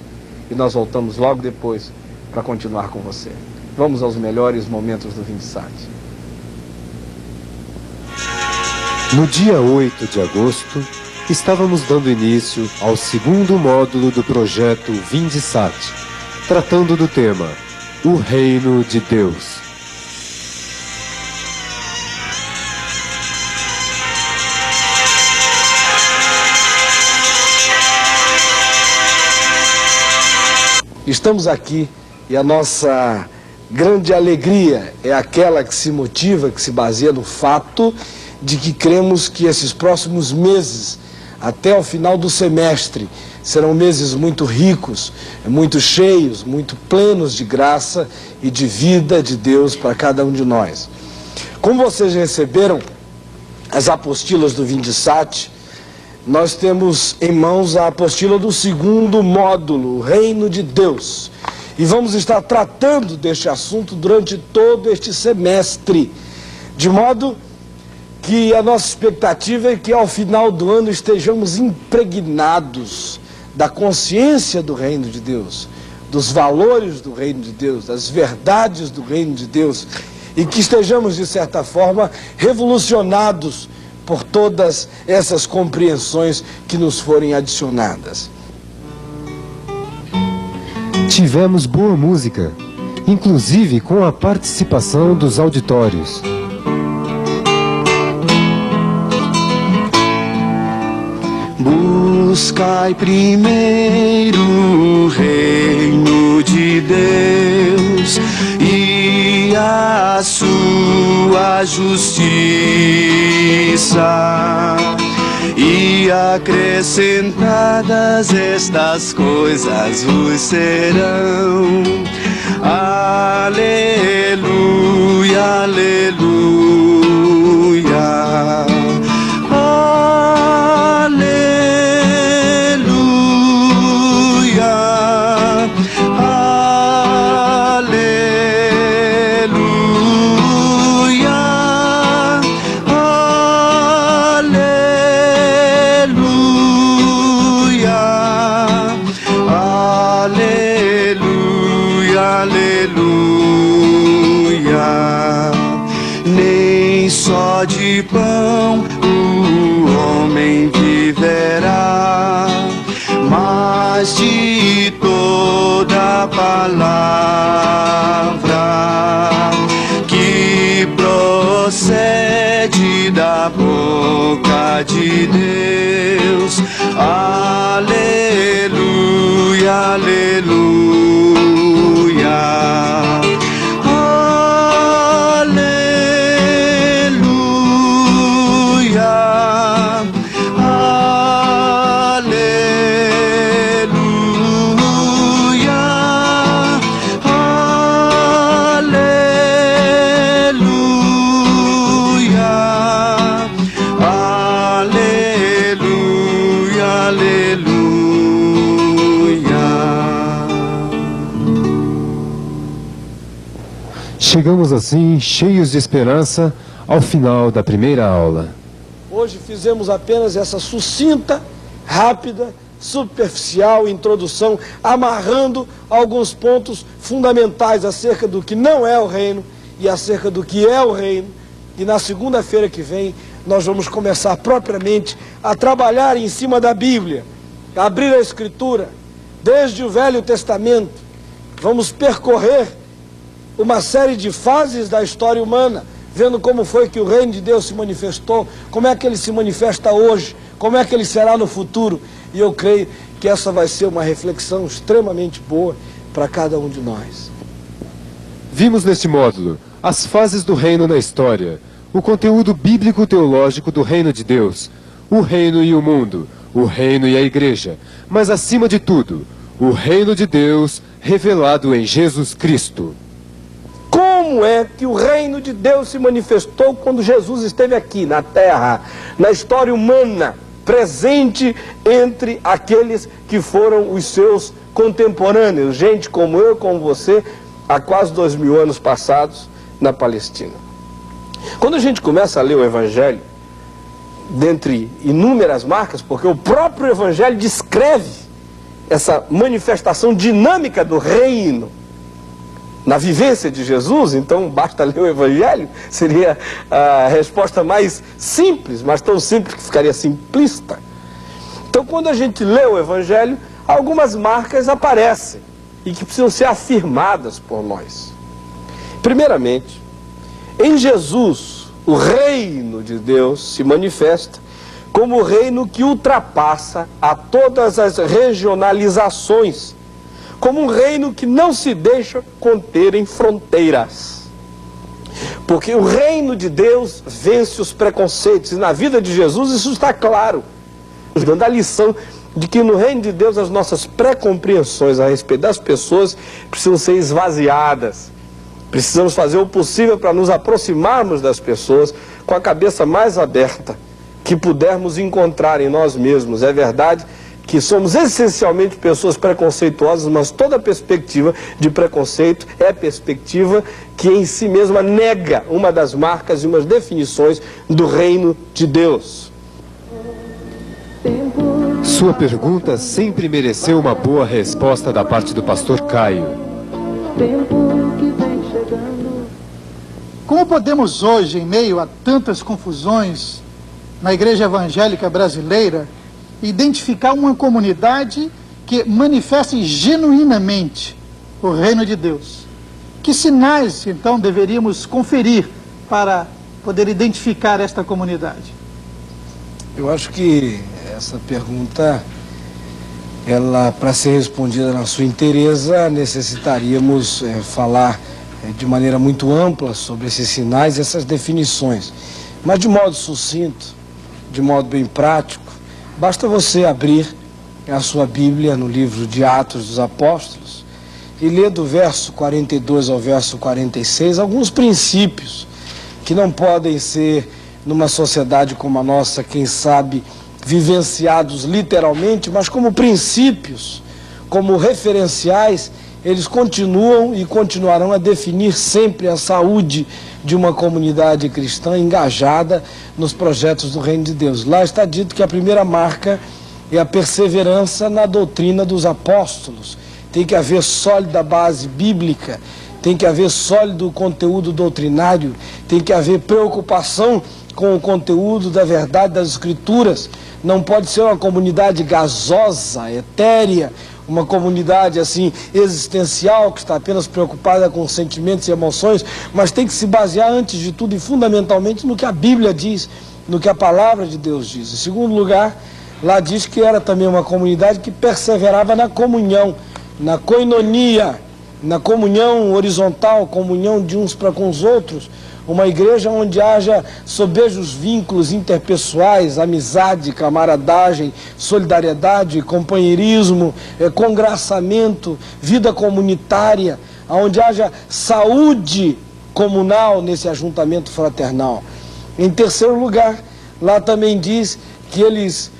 e nós voltamos logo depois para continuar com você. Vamos aos melhores momentos do Vinde Sat. No dia 8 de agosto, estávamos dando início ao segundo módulo do projeto Vinde Sat, tratando do tema O Reino de Deus. Estamos aqui e a nossa grande alegria é aquela que se motiva, que se baseia no fato de que cremos que esses próximos meses, até o final do semestre, serão meses muito ricos, muito cheios, muito plenos de graça e de vida de Deus para cada um de nós. Como vocês receberam as apostilas do Vinde Sat, nós temos em mãos a apostila do segundo módulo, o Reino de Deus. E vamos estar tratando deste assunto durante todo este semestre, de modo que a nossa expectativa é que ao final do ano estejamos impregnados da consciência do Reino de Deus, dos valores do Reino de Deus, das verdades do Reino de Deus, e que estejamos, de certa forma, revolucionados por todas essas compreensões que nos forem adicionadas. Tivemos boa música, inclusive com a participação dos auditórios. Buscai primeiro o reino de Deus e a sua justiça, e acrescentadas estas coisas vos serão. Aleluia, aleluia. Só de pão o homem viverá, mas de toda palavra que procede da boca de Deus. Aleluia, aleluia. Chegamos assim, cheios de esperança, ao final da primeira aula. Hoje fizemos apenas essa sucinta, rápida, superficial introdução, amarrando alguns pontos fundamentais acerca do que não é o reino e acerca do que é o reino. E na segunda-feira que vem nós vamos começar propriamente a trabalhar em cima da Bíblia, a abrir a Escritura, desde o Velho Testamento. Vamos percorrer uma série de fases da história humana, vendo como foi que o reino de Deus se manifestou, como é que ele se manifesta hoje, como é que ele será no futuro. E eu creio que essa vai ser uma reflexão extremamente boa para cada um de nós. Vimos neste módulo as fases do reino na história, o conteúdo bíblico-teológico do reino de Deus, o reino e o mundo, o reino e a igreja, mas acima de tudo, o reino de Deus revelado em Jesus Cristo. Como como é que o reino de Deus se manifestou quando Jesus esteve aqui na terra, na história humana, presente entre aqueles que foram os seus contemporâneos, gente como eu, como você, há quase 2000 anos passados na Palestina. Quando a gente começa a ler o Evangelho, dentre inúmeras marcas, porque o próprio Evangelho descreve essa manifestação dinâmica do reino na vivência de Jesus, então basta ler o Evangelho, seria a resposta mais simples, mas tão simples que ficaria simplista. Então, quando a gente lê o Evangelho, algumas marcas aparecem e que precisam ser afirmadas por nós. Primeiramente, em Jesus, o reino de Deus se manifesta como o reino que ultrapassa a todas as regionalizações, como um reino que não se deixa conter em fronteiras. Porque o reino de Deus vence os preconceitos, e na vida de Jesus isso está claro, dando a lição de que no reino de Deus as nossas pré-compreensões a respeito das pessoas precisam ser esvaziadas. Precisamos fazer o possível para nos aproximarmos das pessoas com a cabeça mais aberta que pudermos encontrar em nós mesmos. É verdade que somos essencialmente pessoas preconceituosas, mas toda perspectiva de preconceito é perspectiva que em si mesma nega uma das marcas e umas definições do reino de Deus. Sua pergunta sempre mereceu uma boa resposta da parte do pastor Caio. Como podemos hoje, em meio a tantas confusões na igreja evangélica brasileira, identificar uma comunidade que manifeste genuinamente o reino de Deus? Que sinais, então, deveríamos conferir para poder identificar esta comunidade? Eu acho que essa pergunta, ela, para ser respondida na sua inteireza, necessitaríamos falar de maneira muito ampla sobre esses sinais e essas definições. Mas de modo sucinto, de modo bem prático, basta você abrir a sua Bíblia no livro de Atos dos Apóstolos e ler do verso 42 ao verso 46 alguns princípios que não podem ser, numa sociedade como a nossa, quem sabe, vivenciados literalmente, mas como princípios, como referenciais, eles continuam e continuarão a definir sempre a saúde de uma comunidade cristã engajada nos projetos do reino de Deus. Lá está dito que a primeira marca é a perseverança na doutrina dos apóstolos. Tem que haver sólida base bíblica, tem que haver sólido conteúdo doutrinário, tem que haver preocupação com o conteúdo da verdade das Escrituras. Não pode ser uma comunidade gasosa, etérea, uma comunidade assim existencial que está apenas preocupada com sentimentos e emoções, mas tem que se basear antes de tudo e fundamentalmente no que a Bíblia diz, no que a palavra de Deus diz. Em segundo lugar, lá diz que era também uma comunidade que perseverava na comunhão, na koinonia, na comunhão horizontal, comunhão de uns para com os outros. Uma igreja onde haja sobejos vínculos interpessoais, amizade, camaradagem, solidariedade, companheirismo, congraçamento, vida comunitária, onde haja saúde comunal nesse ajuntamento fraternal. Em terceiro lugar, lá também diz que eles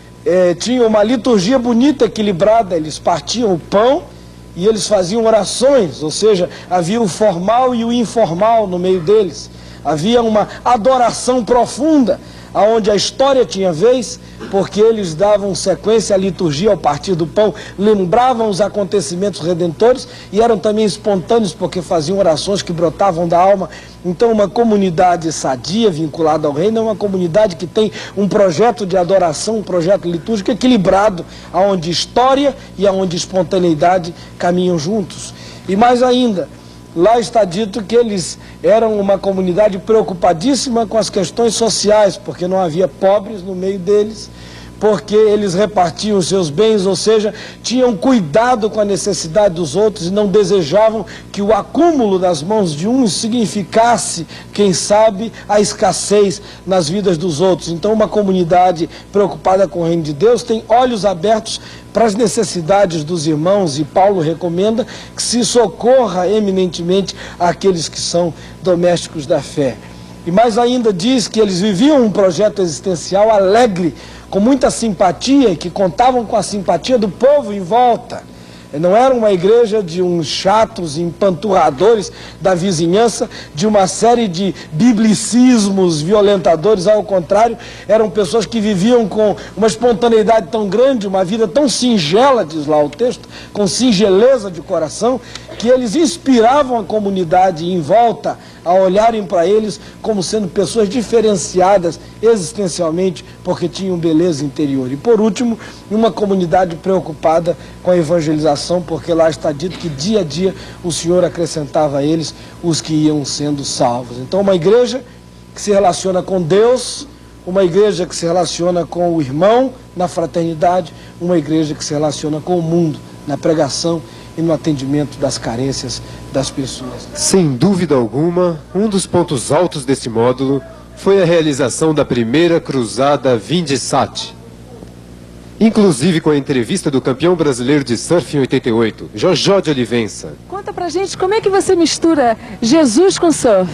tinham uma liturgia bonita, equilibrada, eles partiam o pão e eles faziam orações, ou seja, havia o formal e o informal no meio deles. Havia uma adoração profunda, onde a história tinha vez, porque eles davam sequência à liturgia ao partir do pão, lembravam os acontecimentos redentores e eram também espontâneos, porque faziam orações que brotavam da alma. Então, uma comunidade sadia, vinculada ao reino, é uma comunidade que tem um projeto de adoração, um projeto litúrgico equilibrado, onde história e onde espontaneidade caminham juntos. E mais ainda, lá está dito que eles eram uma comunidade preocupadíssima com as questões sociais, porque não havia pobres no meio deles, porque eles repartiam os seus bens, ou seja, tinham cuidado com a necessidade dos outros e não desejavam que o acúmulo das mãos de uns significasse, quem sabe, a escassez nas vidas dos outros. Então, uma comunidade preocupada com o reino de Deus tem olhos abertos para as necessidades dos irmãos, e Paulo recomenda que se socorra eminentemente àqueles que são domésticos da fé. E mais ainda diz que eles viviam um projeto existencial alegre, com muita simpatia, e que contavam com a simpatia do povo em volta. Não era uma igreja de uns chatos, empanturradores da vizinhança, de uma série de biblicismos violentadores. Ao contrário, eram pessoas que viviam com uma espontaneidade tão grande, uma vida tão singela, diz lá o texto, com singeleza de coração, que eles inspiravam a comunidade em volta a olharem para eles como sendo pessoas diferenciadas existencialmente, porque tinham beleza interior. E por último, uma comunidade preocupada com a evangelização, porque lá está dito que dia a dia o Senhor acrescentava a eles os que iam sendo salvos. Então, uma igreja que se relaciona com Deus, uma igreja que se relaciona com o irmão na fraternidade, uma igreja que se relaciona com o mundo na pregação e no atendimento das carências das pessoas. Sem dúvida alguma, um dos pontos altos deste módulo foi a realização da primeira cruzada Vinde Sat. Inclusive com a entrevista do campeão brasileiro de surf em 88, Jojó de Olivença. Conta pra gente como é que você mistura Jesus com surf.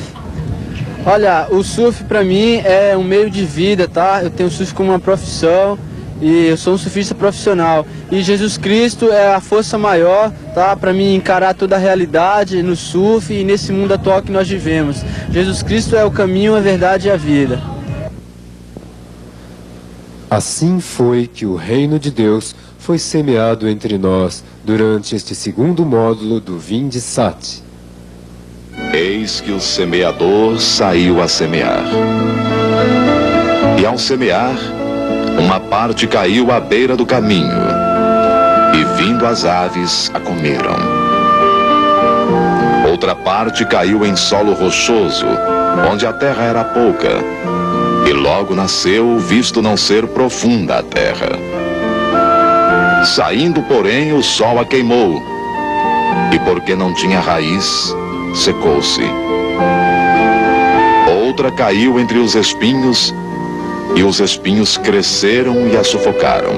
Olha, o surf pra mim é um meio de vida, tá? Eu tenho surf como uma profissão e eu sou um surfista profissional. E Jesus Cristo é a força maior, tá? Pra mim encarar toda a realidade no surf e nesse mundo atual que nós vivemos. Jesus Cristo é o caminho, a verdade e a vida. Assim foi que o reino de Deus foi semeado entre nós durante este segundo módulo do Vinde Sat. Eis que o semeador saiu a semear. E ao semear, uma parte caiu à beira do caminho, e vindo as aves a comeram. Outra parte caiu em solo rochoso, onde a terra era pouca, e logo nasceu, visto não ser profunda a terra. Saindo, porém, o sol a queimou, e porque não tinha raiz, secou-se. Outra caiu entre os espinhos, e os espinhos cresceram e a sufocaram.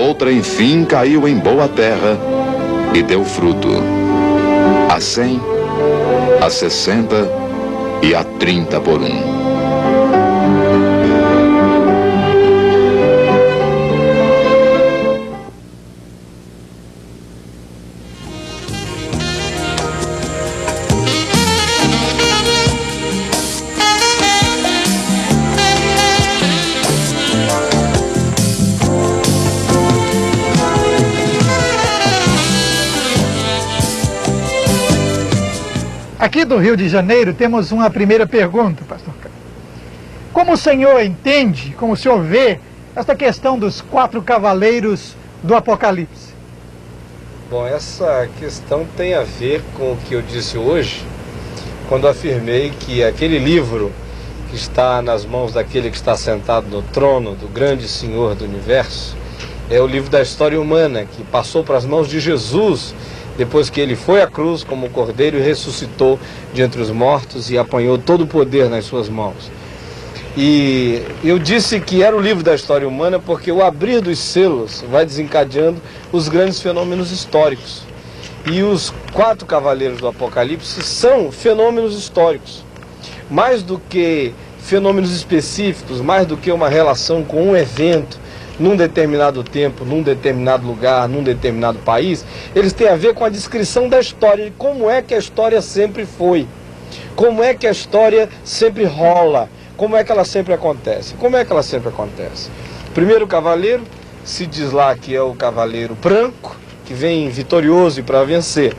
Outra, enfim, caiu em boa terra e deu fruto, a 100, a 60 e a 30 por um. Aqui do Rio de Janeiro temos uma primeira pergunta, pastor Carlos. Como o senhor entende, como o senhor vê, essa questão dos 4 cavaleiros do Apocalipse? Bom, essa questão tem a ver com o que eu disse hoje, quando afirmei que aquele livro que está nas mãos daquele que está sentado no trono, do grande Senhor do Universo, é o livro da história humana, que passou para as mãos de Jesus, depois que ele foi à cruz como cordeiro e ressuscitou de entre os mortos e apanhou todo o poder nas suas mãos. E eu disse que era o livro da história humana porque o abrir dos selos vai desencadeando os grandes fenômenos históricos. E os 4 cavaleiros do Apocalipse são fenômenos históricos. Mais do que fenômenos específicos, mais do que uma relação com um evento, num determinado tempo, num determinado lugar, num determinado país, eles têm a ver com a descrição da história, de como é que a história sempre foi, como é que a história sempre rola, como é que ela sempre acontece. Como é que ela sempre acontece? O primeiro cavaleiro, se diz lá que é o cavaleiro branco, que vem vitorioso e para vencer.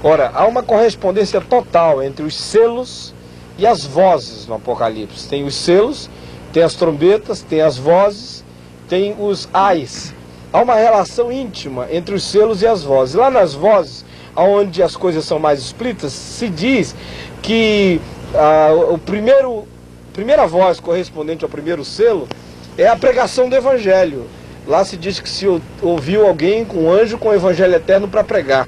Ora, há uma correspondência total entre os selos e as vozes no Apocalipse. Tem os selos, tem as trombetas, tem as vozes, tem os ais. Há uma relação íntima entre os selos e as vozes. Lá nas vozes, onde as coisas são mais explícitas, se diz que a primeira voz correspondente ao primeiro selo é a pregação do Evangelho. Lá se diz que se ouviu alguém com um anjo com o Evangelho eterno para pregar.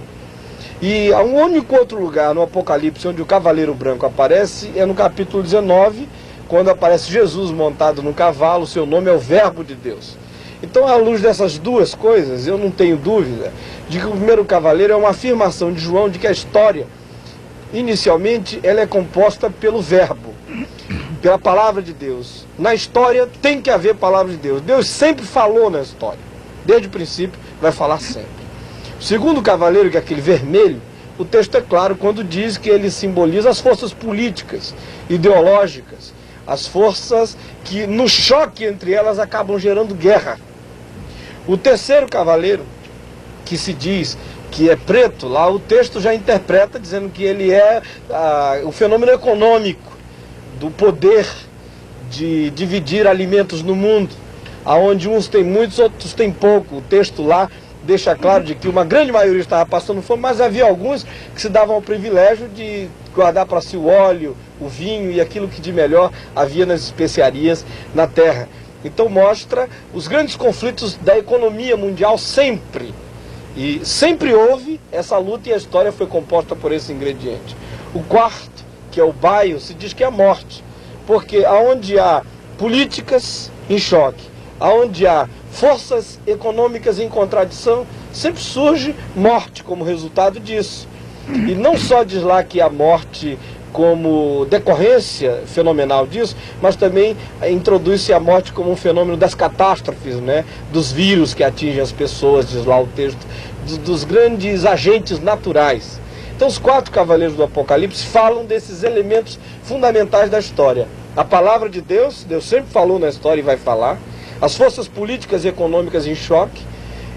E há um único outro lugar no Apocalipse onde o cavaleiro branco aparece, é no capítulo 19, quando aparece Jesus montado no cavalo, seu nome é o Verbo de Deus. Então, à luz dessas duas coisas, eu não tenho dúvida de que o primeiro cavaleiro é uma afirmação de João de que a história, inicialmente, ela é composta pelo Verbo, pela palavra de Deus. Na história tem que haver palavra de Deus. Deus sempre falou na história. Desde o princípio, vai falar sempre. O segundo cavaleiro, que é aquele vermelho, o texto é claro quando diz que ele simboliza as forças políticas, ideológicas, as forças que no choque entre elas acabam gerando guerra. O terceiro cavaleiro, que se diz que é preto, lá o texto já interpreta dizendo que ele é o fenômeno econômico do poder de dividir alimentos no mundo, aonde uns têm muitos, outros têm pouco. O texto lá deixa claro de que uma grande maioria estava passando fome, mas havia alguns que se davam ao privilégio de guardar para si o óleo, o vinho e aquilo que de melhor havia nas especiarias na terra. Então mostra os grandes conflitos da economia mundial sempre. E sempre houve essa luta e a história foi composta por esse ingrediente. O quarto, que é o baio, se diz que é a morte. Porque aonde há políticas em choque, aonde há forças econômicas em contradição, sempre surge morte como resultado disso. E não só diz lá que a morte como decorrência fenomenal disso, mas também introduz-se a morte como um fenômeno das catástrofes, né? Dos vírus que atingem as pessoas, diz lá o texto, dos grandes agentes naturais. Então os quatro cavaleiros do Apocalipse falam desses elementos fundamentais da história. A palavra de Deus, Deus sempre falou na história e vai falar, as forças políticas e econômicas em choque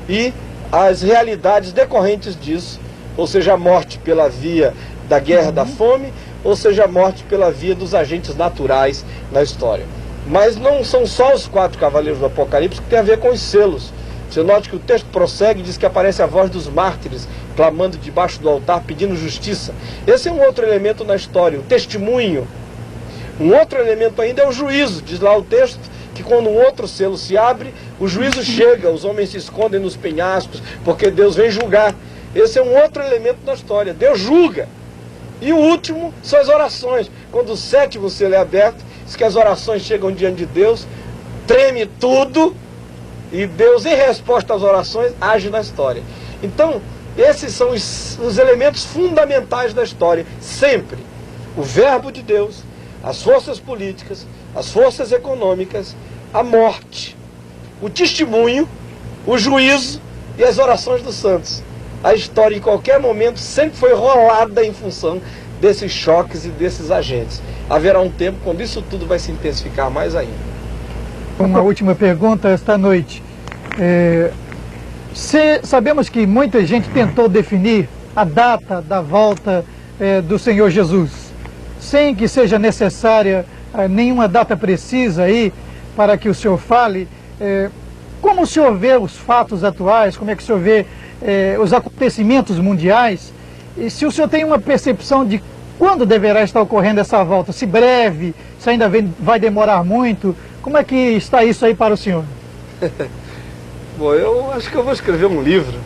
e as realidades decorrentes disso, ou seja, a morte pela via da guerra, da fome, ou seja, a morte pela via dos agentes naturais na história. Mas não são só os quatro cavaleiros do Apocalipse que tem a ver com os selos. Você note que o texto prossegue e diz que aparece a voz dos mártires clamando debaixo do altar, pedindo justiça. Esse é um outro elemento na história, o testemunho. Um outro elemento ainda é o juízo. Diz lá o texto que quando um outro selo se abre, o juízo chega, os homens se escondem nos penhascos, porque Deus vem julgar. Esse é um outro elemento na história, Deus julga. E o último são as orações. Quando o sétimo selo é aberto, diz que as orações chegam diante de Deus, treme tudo, e Deus, em resposta às orações, age na história. Então, esses são os elementos fundamentais da história, sempre. O verbo de Deus, as forças políticas, as forças econômicas, a morte, o testemunho, o juízo e as orações dos santos. A história, em qualquer momento, sempre foi rolada em função desses choques e desses agentes. Haverá um tempo quando isso tudo vai se intensificar mais ainda. Uma última pergunta esta noite. Sabemos que muita gente tentou definir a data da volta do Senhor Jesus, sem que seja necessária nenhuma data precisa aí para que o senhor fale. Como o senhor vê os fatos atuais, como é que o senhor vê os acontecimentos mundiais, e se o senhor tem uma percepção de quando deverá estar ocorrendo essa volta, se breve, se ainda vai demorar muito, como é que está isso aí para o senhor? Bom, eu acho que eu vou escrever um livro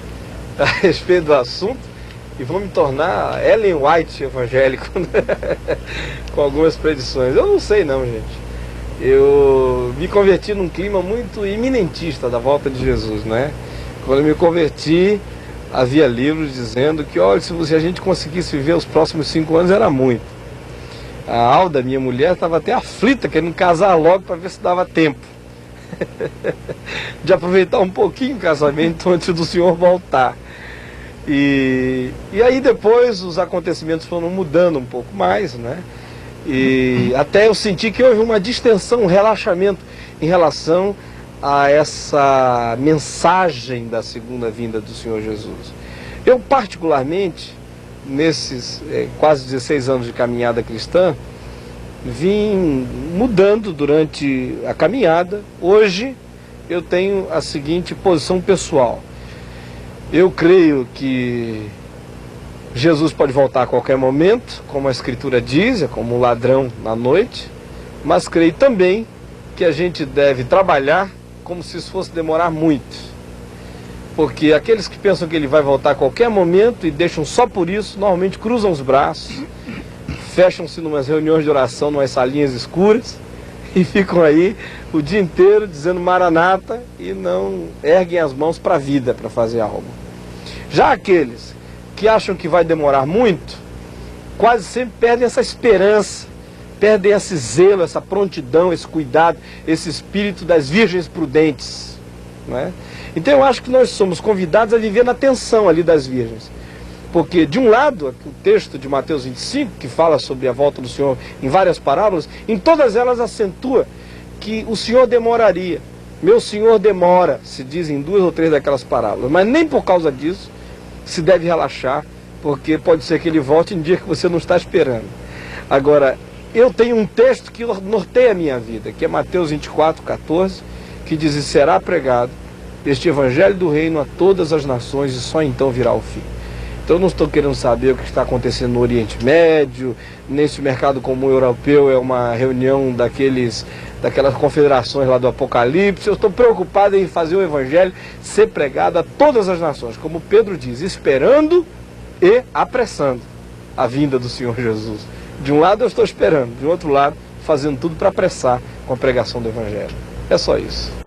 a respeito do assunto e vou me tornar Ellen White evangélico com algumas predições. Eu não sei não, gente. Eu me converti num clima muito iminentista da volta de Jesus, né? Quando eu me converti, havia livros dizendo que, olha, se a gente conseguisse viver os próximos 5 anos, era muito. A Alda, minha mulher, estava até aflita, querendo casar logo para ver se dava tempo de aproveitar um pouquinho o casamento antes do senhor voltar. E aí depois os acontecimentos foram mudando um pouco mais, né? E até eu senti que houve uma distensão, um relaxamento em relação a essa mensagem da segunda vinda do Senhor Jesus. Eu particularmente, nesses quase 16 anos de caminhada cristã, vim mudando durante a caminhada. Hoje eu tenho a seguinte posição pessoal. Eu creio que Jesus pode voltar a qualquer momento, como a Escritura diz, é como um ladrão na noite, mas creio também que a gente deve trabalhar como se isso fosse demorar muito. Porque aqueles que pensam que ele vai voltar a qualquer momento e deixam só por isso, normalmente cruzam os braços, fecham-se em umas reuniões de oração, em umas salinhas escuras, e ficam aí o dia inteiro dizendo Maranata e não erguem as mãos para a vida, para fazer algo. Já aqueles que acham que vai demorar muito, quase sempre perdem essa esperança, perdem esse zelo, essa prontidão, esse cuidado, esse espírito das virgens prudentes, não é? Então eu acho que nós somos convidados a viver na tensão ali das virgens. Porque, de um lado, o texto de Mateus 25, que fala sobre a volta do Senhor em várias parábolas, em todas elas acentua que o Senhor demoraria. Meu Senhor demora, se diz em 2 ou 3 daquelas parábolas. Mas nem por causa disso se deve relaxar, porque pode ser que ele volte em dia que você não está esperando. Agora, eu tenho um texto que norteia a minha vida, que é Mateus 24, 14, que diz: e será pregado este evangelho do reino a todas as nações, e só então virá o fim. Então eu não estou querendo saber o que está acontecendo no Oriente Médio, nem se o mercado comum europeu é uma reunião daquelas confederações lá do Apocalipse. Eu estou preocupado em fazer o evangelho ser pregado a todas as nações, como Pedro diz, esperando e apressando a vinda do Senhor Jesus. De um lado eu estou esperando, de outro lado fazendo tudo para apressar com a pregação do evangelho. É só isso.